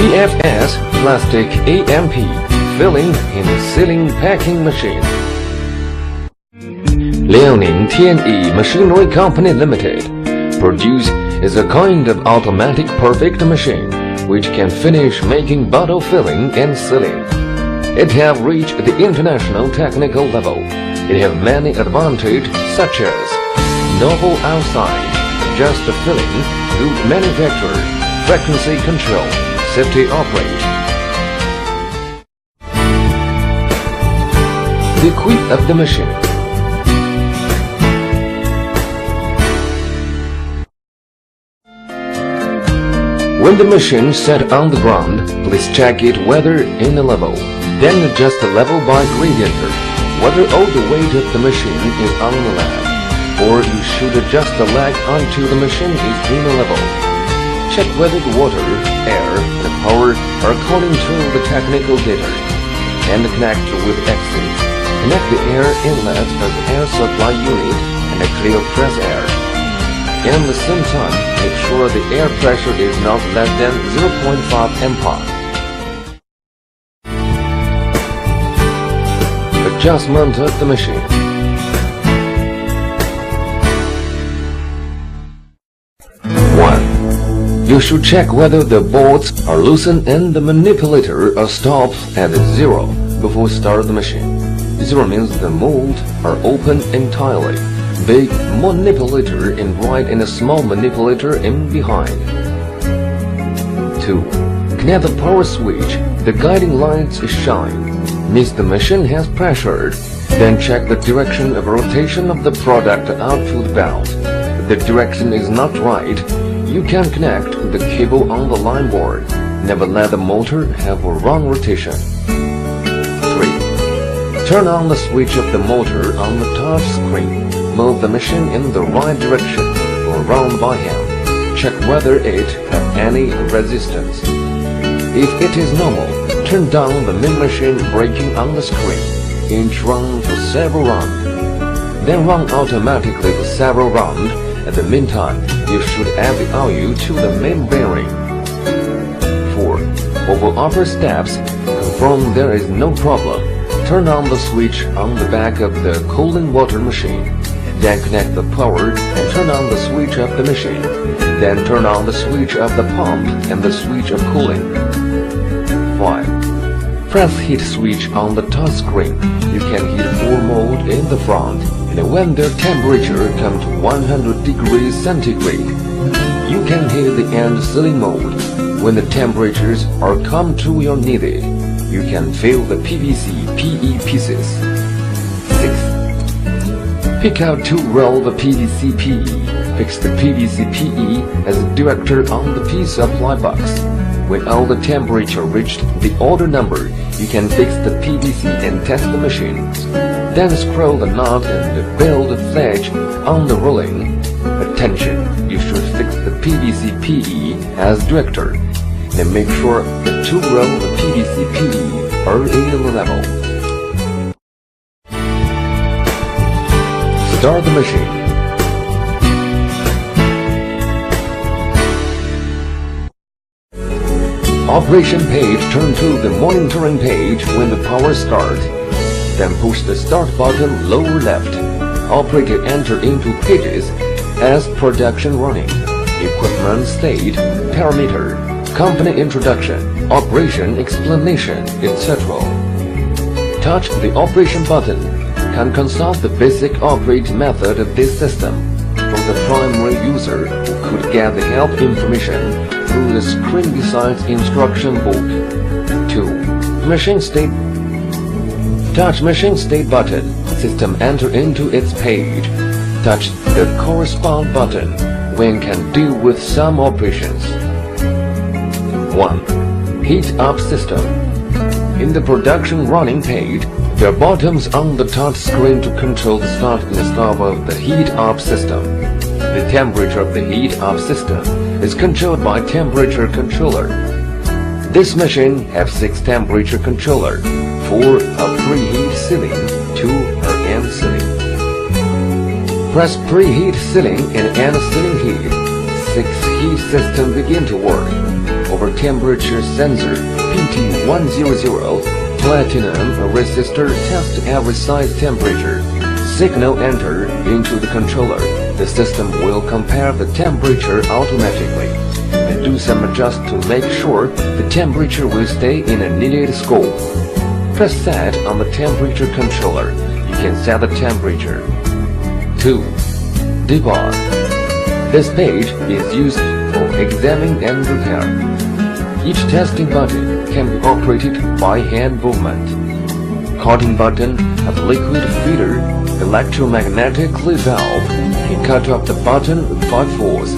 PFS Plastic AMP Filling in Sealing Packing Machine. Liaoning Tianyi Machinery Company Limited produce is a kind of automatic perfect machine which can finish making bottle filling and sealing. It have reached the international technical level. It have many advantages such as novel outside, just filling, good manufacture, frequency control, safety operate. The equip of the machine. When the machine set on the ground, please check it whether in a level. Then adjust the level by gradient, whether all the weight of the machine is on the leg, or you should adjust the leg until the machine is in a level. Check whether the water, air, and power are according to the technical data, and connect with exit. Connect the air inlet of the air supply unit and clear press air. And at the same time, make sure the air pressure is not less than 0.5 MPa. Adjustment of the machine. You should check whether the bolts are loosened and the manipulator are stopped at 0 before start the machine. 0 means the mold are open entirely. Big manipulator in right and a small manipulator in behind. 2. Connect the power switch. The guiding lights shine. Means the machine has pressure. Then check the direction of rotation of the product output belt. If the direction is not right, you can connect the cable on the line board. Never let the motor have a wrong rotation. 3. Turn on the switch of the motor on the touch screen. Move the machine in the right direction or round by hand. Check whether it has any resistance. If it is normal, turn down the main machine braking on the screen. Each run for several rounds. Then run automatically for several rounds. At the meantime, you should add the oil to the main bearing. 4. Over upper steps, confirm there is no problem. Turn on the switch on the back of the cooling water machine. Then connect the power and turn on the switch of the machine. Then turn on the switch of the pump and the switch of cooling. 5. Press heat switch on the touch screen. You can heat 4 mode in the front, and when the temperature comes to 100 degrees centigrade, you can heat the end sealing mode. When the temperatures are come to your needed, you can fill the PVC PE pieces. 6. Pick out 2 roll of PVC PE. Fix the PVC PE as a director on the P supply box. When all the temperature reached the order number, you can fix the PVC and test the machine. Then screw the knot and build the fledge on the rolling. Attention! You should fix the PVC PE as director. Then make sure the 2 roll of PVC PE are in the level. Start the machine. Operation page turn to the monitoring page when the power starts. Then push the start button lower left. Operator enter into pages as production running, equipment state, parameter, company introduction, operation explanation, etc. Touch the operation button. Can consult the basic operating method of this system from the primary user who could get the help information through the screen beside instruction book. 2. Machine state. Touch machine state button. System enter into its page. Touch the correspond button when can deal with some operations. 1. Heat up system. In the production running page, there are buttons on the touch screen to control the start and stop of the heat up system. The temperature of the heat up system is controlled by temperature controller. This machine has 6 temperature controller, 4 are preheat sealing, 2 are end sealing. Press preheat sealing and end sealing heat. 6 heat system begin to work. for temperature sensor PT100 platinum resistor test every size temperature. Signal enter into the controller. The system will compare the temperature automatically and do some adjust to make sure the temperature will stay in a needed scope. Press set on the temperature controller. You can set the temperature. 2. Debug. This page is used for examining and repair. Each testing button can be operated by hand movement. Cutting button of liquid feeder electromagnetically valve can cut off the button by force.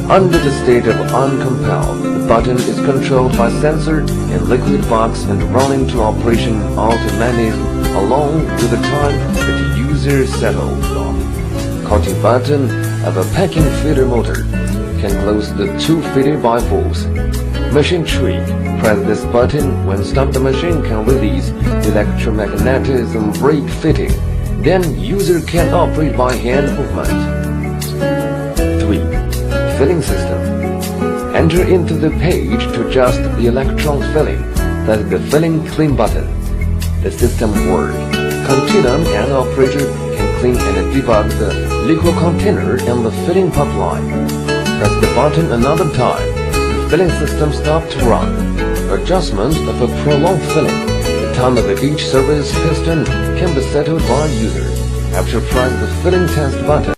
Under the state of uncompelled, the button is controlled by sensor and liquid box and run into operation automatically along with the time that the user settles off. Cutting button of a packing feeder motor can close the two feeder by force. Machine tree. Press this button when stop the machine can release electromagnetism brake fitting. Then user can operate by hand movement. 3. Filling system. Enter into the page to adjust the electron filling. That is the filling clean button. The system work. Continuum and operator can clean and debug the liquid container and the filling pipeline. Press the button another time. The filling system stops to run. Adjustment of a prolonged filling. The time of each service piston can be settled by user. After press the filling test button.